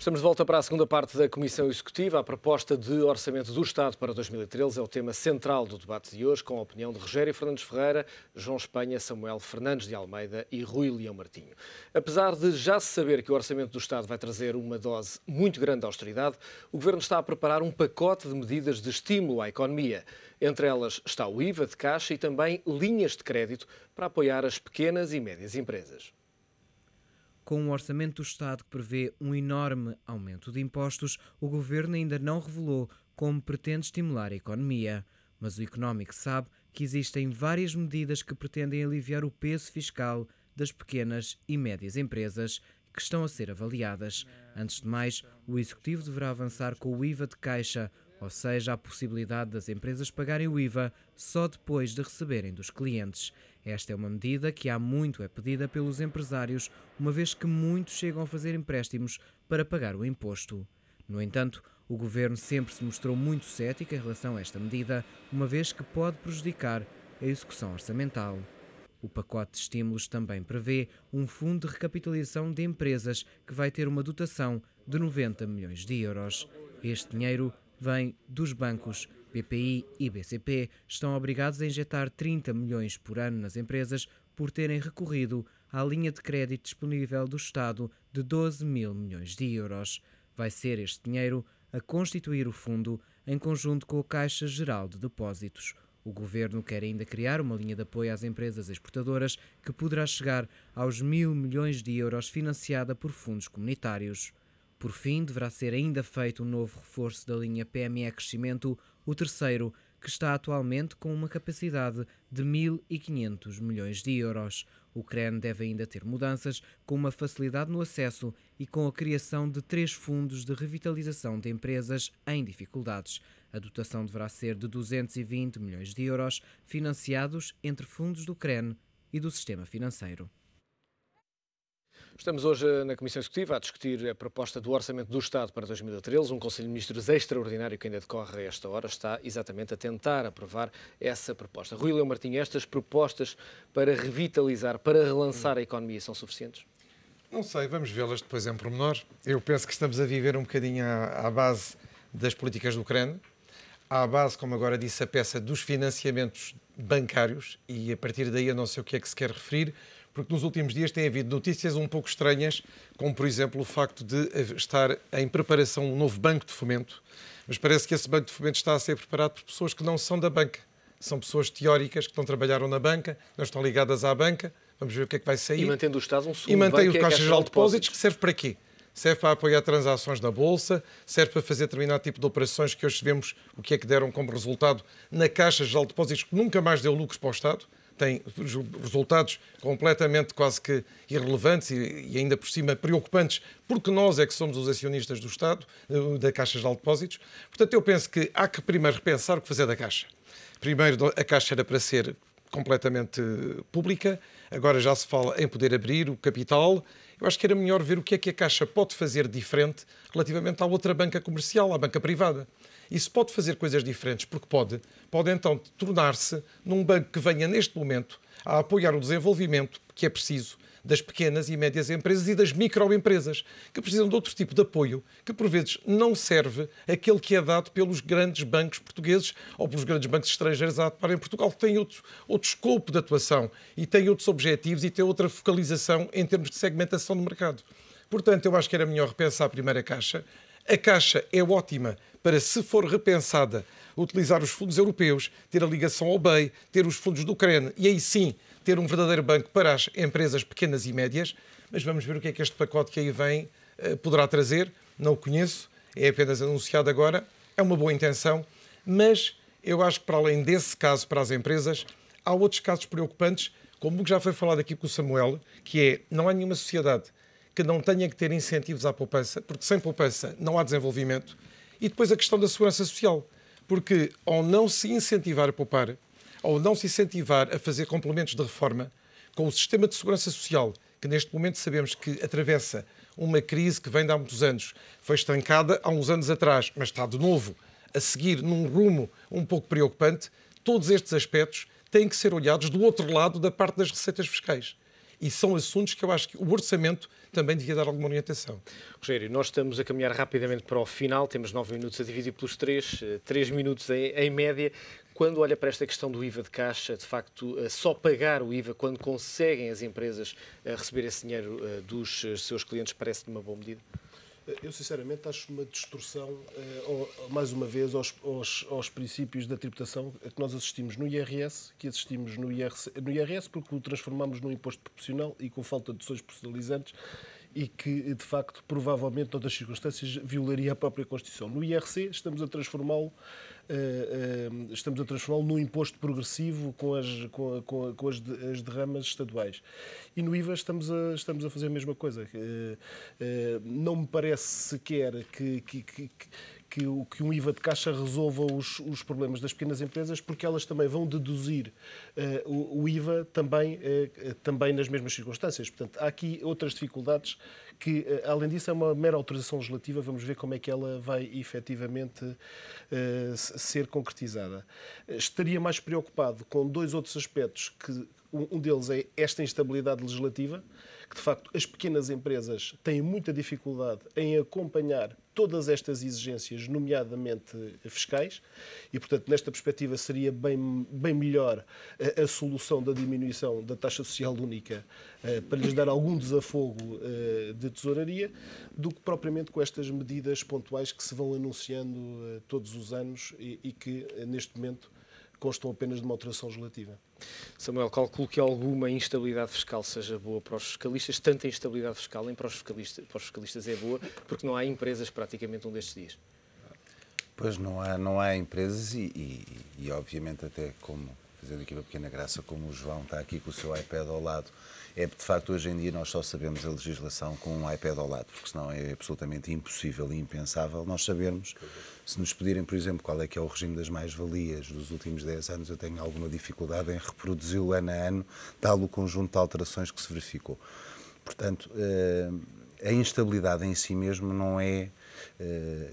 Estamos de volta para a segunda parte da Comissão Executiva. A proposta de Orçamento do Estado para 2013 é o tema central do debate de hoje, com a opinião de Rogério Fernandes Ferreira, João Espanha, Samuel Fernandes de Almeida e Rui Leão Martinho. Apesar de já se saber que o Orçamento do Estado vai trazer uma dose muito grande de austeridade, o Governo está a preparar um pacote de medidas de estímulo à economia. Entre elas está o IVA de caixa e também linhas de crédito para apoiar as pequenas e médias empresas. Com um orçamento do Estado que prevê um enorme aumento de impostos, o Governo ainda não revelou como pretende estimular a economia. Mas o económico sabe que existem várias medidas que pretendem aliviar o peso fiscal das pequenas e médias empresas que estão a ser avaliadas. Antes de mais, o Executivo deverá avançar com o IVA de caixa, ou seja, a possibilidade das empresas pagarem o IVA só depois de receberem dos clientes. Esta é uma medida que há muito é pedida pelos empresários, uma vez que muitos chegam a fazer empréstimos para pagar o imposto. No entanto, o Governo sempre se mostrou muito cético em relação a esta medida, uma vez que pode prejudicar a execução orçamental. O pacote de estímulos também prevê um fundo de recapitalização de empresas que vai ter uma dotação de 90 milhões de euros. Este dinheiro vem dos bancos. BPI e BCP estão obrigados a injetar 30 milhões por ano nas empresas por terem recorrido à linha de crédito disponível do Estado de 12 mil milhões de euros. Vai ser este dinheiro a constituir o fundo em conjunto com a Caixa Geral de Depósitos. O Governo quer ainda criar uma linha de apoio às empresas exportadoras que poderá chegar aos 1.000 milhões de euros financiada por fundos comunitários. Por fim, deverá ser ainda feito um novo reforço da linha PME Crescimento, o terceiro, que está atualmente com uma capacidade de 1.500 milhões de euros. O CREN deve ainda ter mudanças, com uma facilidade no acesso e com a criação de 3 fundos de revitalização de empresas em dificuldades. A dotação deverá ser de 220 milhões de euros, financiados entre fundos do CREN e do sistema financeiro. Estamos hoje na Comissão Executiva a discutir a proposta do Orçamento do Estado para 2013. Um Conselho de Ministros extraordinário que ainda decorre a esta hora está exatamente a tentar aprovar essa proposta. Rui Leão Martinho, estas propostas para revitalizar, para relançar a economia são suficientes? Não sei, vamos vê-las depois em pormenor. Eu penso que estamos a viver um bocadinho à base das políticas do CREN, à base, como agora disse, a peça dos financiamentos bancários, e a partir daí eu não sei o que é que se quer referir, porque nos últimos dias tem havido notícias um pouco estranhas, como por exemplo o facto de estar em preparação um novo banco de fomento, mas parece que esse banco de fomento está a ser preparado por pessoas que não são da banca. São pessoas teóricas que não trabalharam na banca, não estão ligadas à banca. Vamos ver o que é que vai sair. E mantendo o Estado um segundo e mantém banco, o Caixa Geral de Depósitos, que serve para quê? Serve para apoiar transações na Bolsa, serve para fazer determinado tipo de operações que hoje vemos o que é que deram como resultado na Caixa Geral de Depósitos, que nunca mais deu lucros para o Estado. Tem resultados completamente quase que irrelevantes e ainda por cima preocupantes, porque nós é que somos os acionistas do Estado, da Caixa Geral de Depósitos. Portanto, eu penso que há que primeiro repensar o que fazer da Caixa. Primeiro, a Caixa era para ser completamente pública, agora já se fala em poder abrir o capital. Eu acho que era melhor ver o que é que a Caixa pode fazer diferente relativamente à outra banca comercial, à banca privada. Isso pode fazer coisas diferentes, porque pode então tornar-se num banco que venha neste momento a apoiar o desenvolvimento que é preciso das pequenas e médias empresas e das microempresas, que precisam de outro tipo de apoio, que por vezes não serve aquele que é dado pelos grandes bancos portugueses ou pelos grandes bancos estrangeiros a atuar em Portugal, que têm outro escopo de atuação e têm outros objetivos e têm outra focalização em termos de segmentação do mercado. Portanto, eu acho que era melhor repensar a primeira Caixa. A Caixa é ótima para, se for repensada, utilizar os fundos europeus, ter a ligação ao BEI, ter os fundos do CREN e aí sim ter um verdadeiro banco para as empresas pequenas e médias. Mas vamos ver o que é que este pacote que aí vem poderá trazer. Não o conheço, é apenas anunciado agora. É uma boa intenção, mas eu acho que para além desse caso para as empresas, há outros casos preocupantes, como já foi falado aqui com o Samuel, que é, não há nenhuma sociedade que não tenha que ter incentivos à poupança, porque sem poupança não há desenvolvimento. E depois a questão da segurança social, porque ao não se incentivar a poupar, ao não se incentivar a fazer complementos de reforma, com o sistema de segurança social, que neste momento sabemos que atravessa uma crise que vem de há muitos anos, foi estancada há uns anos atrás, mas está de novo a seguir num rumo um pouco preocupante, todos estes aspectos têm que ser olhados do outro lado da parte das receitas fiscais. E são assuntos que eu acho que o orçamento também devia dar alguma orientação. Rogério, nós estamos a caminhar rapidamente para o final, temos 9 minutos a dividir pelos 3 minutos em média. Quando olha para esta questão do IVA de caixa, de facto, só pagar o IVA quando conseguem as empresas receber esse dinheiro dos seus clientes parece-lhe uma boa medida? Eu, sinceramente, acho uma distorção, mais uma vez, aos princípios da tributação que nós assistimos no IRS, que assistimos no IRS porque o transformamos num imposto proporcional e com falta de deduções personalizantes e que, de facto, provavelmente, noutras circunstâncias, violaria a própria Constituição. No IRC, estamos a transformá-lo num imposto progressivo com as derramas estaduais. E no IVA estamos a fazer a mesma coisa. Não me parece sequer que um IVA de caixa resolva os problemas das pequenas empresas, porque elas também vão deduzir o IVA também nas mesmas circunstâncias. Portanto, há aqui outras dificuldades que, além disso, é uma mera autorização legislativa. Vamos ver como é que ela vai efetivamente ser concretizada. Estaria mais preocupado com dois outros aspectos, que um deles é esta instabilidade legislativa, que de facto as pequenas empresas têm muita dificuldade em acompanhar todas estas exigências, nomeadamente fiscais, e portanto nesta perspectiva seria bem melhor a solução da diminuição da taxa social única para lhes dar algum desafogo de tesouraria, do que propriamente com estas medidas pontuais que se vão anunciando todos os anos e que neste momento constam apenas de uma alteração legislativa. Samuel, calculo que alguma instabilidade fiscal seja boa para os fiscalistas. Tanta instabilidade fiscal nem para os fiscalistas é boa, porque não há empresas praticamente destes dias. Pois não há empresas e obviamente até como, fazendo aqui uma pequena graça, como o João está aqui com o seu iPad ao lado, de facto hoje em dia nós só sabemos a legislação com um iPad ao lado, porque senão é absolutamente impossível e impensável nós sabermos. Se nos pedirem, por exemplo, qual é que é o regime das mais-valias dos últimos 10 anos, eu tenho alguma dificuldade em reproduzi-lo ano a ano, dado o conjunto de alterações que se verificou. Portanto, a instabilidade em si mesmo não é,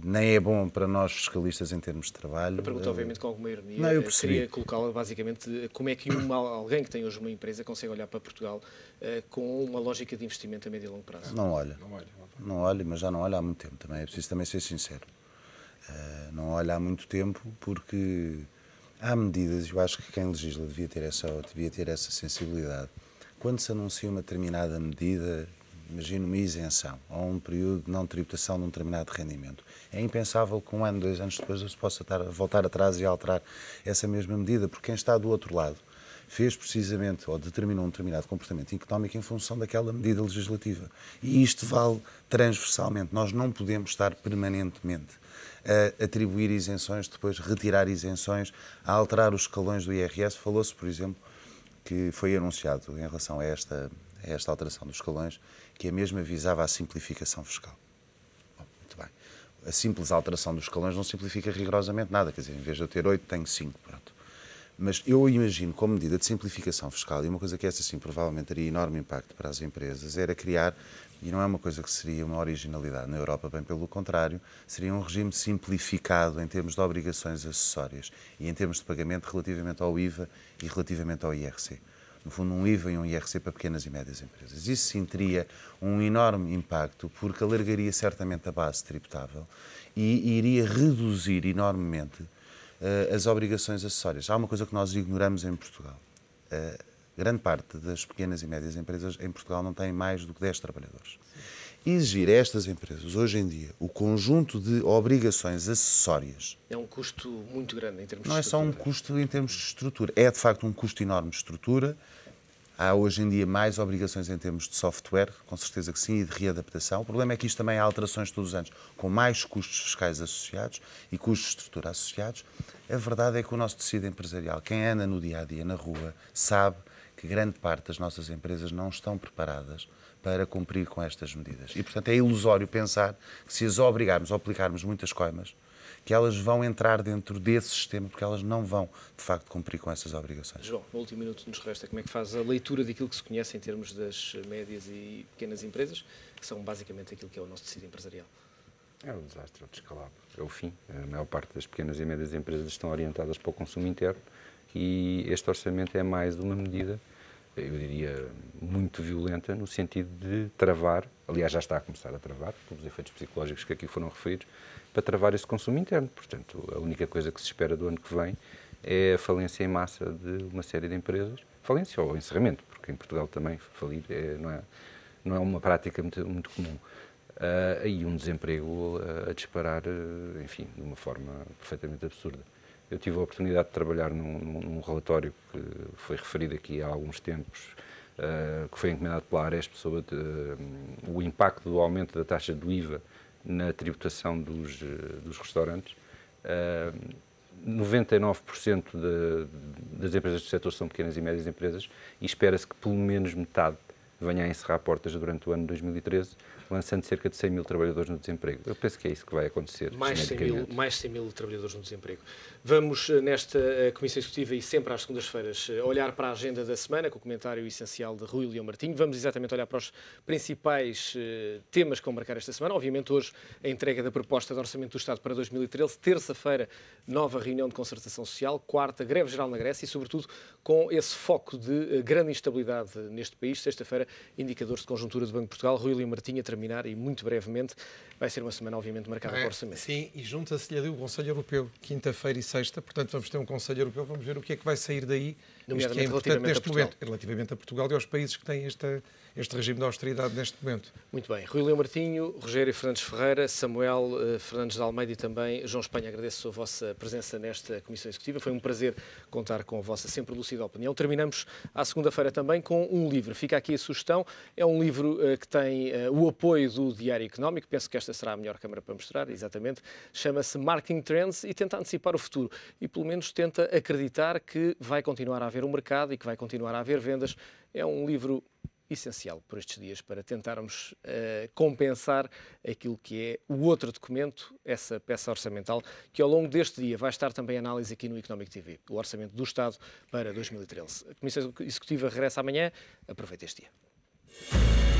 nem é bom para nós fiscalistas em termos de trabalho. A pergunta, obviamente, com alguma ironia, não, eu percebi. Queria colocá-la basicamente, como é que alguém que tem hoje uma empresa consegue olhar para Portugal com uma lógica de investimento a médio e longo prazo? Não olha, mas já não olha há muito tempo também, é preciso também ser sincero. Não olha há muito tempo porque há medidas, eu acho que quem legisla devia ter essa sensibilidade. Quando se anuncia uma determinada medida, imagino uma isenção ou um período de não tributação de um determinado rendimento. É impensável que 1 ano, 2 anos depois se possa voltar atrás e alterar essa mesma medida, porque quem está do outro lado fez precisamente ou determinou um determinado comportamento económico em função daquela medida legislativa. E isto vale transversalmente. Nós não podemos estar permanentemente a atribuir isenções, depois retirar isenções, a alterar os escalões do IRS. Falou-se, por exemplo, que foi anunciado em relação a esta alteração dos escalões, que a mesma visava a simplificação fiscal. Bom, muito bem. A simples alteração dos escalões não simplifica rigorosamente nada, quer dizer, em vez de eu ter 8, tenho 5, pronto. Mas eu imagino, como medida de simplificação fiscal, e uma coisa que essa sim provavelmente teria enorme impacto para as empresas, era criar, e não é uma coisa que seria uma originalidade na Europa, bem pelo contrário, seria um regime simplificado em termos de obrigações acessórias e em termos de pagamento relativamente ao IVA e relativamente ao IRC. No fundo, um IVA e um IRC para pequenas e médias empresas. Isso sim teria um enorme impacto, porque alargaria certamente a base tributável e iria reduzir enormemente as obrigações acessórias. Há uma coisa que nós ignoramos em Portugal. Grande parte das pequenas e médias empresas em Portugal não tem mais do que 10 trabalhadores. Exigir a estas empresas, hoje em dia, o conjunto de obrigações acessórias... É um custo muito grande em termos de estrutura. Não é só um custo em termos de estrutura, é de facto um custo enorme de estrutura. Há hoje em dia mais obrigações em termos de software, com certeza que sim, e de readaptação. O problema é que isto também há alterações todos os anos, com mais custos fiscais associados e custos de estrutura associados. A verdade é que o nosso tecido empresarial, quem anda no dia-a-dia na rua, sabe que grande parte das nossas empresas não estão preparadas para cumprir com estas medidas. E, portanto, é ilusório pensar que se as obrigarmos ou aplicarmos muitas coimas, que elas vão entrar dentro desse sistema, porque elas não vão, de facto, cumprir com essas obrigações. João, no último minuto nos resta, como é que faz a leitura daquilo que se conhece em termos das médias e pequenas empresas, que são basicamente aquilo que é o nosso tecido empresarial? É um desastre, é o descalabro, é o fim. A maior parte das pequenas e médias empresas estão orientadas para o consumo interno e este orçamento é mais uma medida eu diria, muito violenta, no sentido de travar, aliás já está a começar a travar, pelos efeitos psicológicos que aqui foram referidos, para travar esse consumo interno. Portanto, a única coisa que se espera do ano que vem é a falência em massa de uma série de empresas, falência ou encerramento, porque em Portugal também falir não é uma prática muito comum. E um desemprego a disparar, enfim, de uma forma perfeitamente absurda. Eu tive a oportunidade de trabalhar num relatório que foi referido aqui há alguns tempos, que foi encomendado pela Aresp sobre o impacto do aumento da taxa do IVA na tributação dos restaurantes. 99% das empresas do setor são pequenas e médias empresas e espera-se que pelo menos metade venha a encerrar portas durante o ano de 2013, lançando cerca de 100 mil trabalhadores no desemprego. Eu penso que é isso que vai acontecer. Mais 100 mil trabalhadores no desemprego. Vamos, nesta Comissão Executiva e sempre às segundas-feiras, olhar para a agenda da semana, com o comentário essencial de Rui Leão Martinho. Vamos exatamente olhar para os principais temas que vão marcar esta semana. Obviamente, hoje, a entrega da proposta de Orçamento do Estado para 2013. Terça-feira, nova reunião de concertação social. Quarta, greve geral na Grécia e, sobretudo, com esse foco de grande instabilidade neste país. Sexta-feira, indicadores de conjuntura do Banco de Portugal. Rui Leão Martinho, a terminar, e muito brevemente, vai ser uma semana, obviamente, marcada por orçamento. Sim, e junta-se-lhe ali o Conselho Europeu, quinta-feira e sexta, portanto vamos ter um Conselho Europeu, vamos ver o que é que vai sair daí, isto que é importante neste momento, relativamente a Portugal e aos países que têm este regime de austeridade neste momento. Muito bem. Rui Leão Martinho, Rogério Fernandes Ferreira, Samuel Fernandes de Almeida e também João Espanha, agradeço a vossa presença nesta Comissão Executiva. Foi um prazer contar com a vossa sempre lúcida opinião. Terminamos à segunda-feira também com um livro. Fica aqui a sugestão. É um livro que tem o apoio do Diário Económico. Penso que esta será a melhor câmara para mostrar, exatamente. Chama-se Marketing Trends e tenta antecipar o futuro. E pelo menos tenta acreditar que vai continuar a haver um mercado e que vai continuar a haver vendas. É um livro essencial por estes dias para tentarmos compensar aquilo que é o outro documento, essa peça orçamental, que ao longo deste dia vai estar também em análise aqui no Economic TV, o Orçamento do Estado para 2013. A Comissão Executiva regressa amanhã. Aproveite este dia.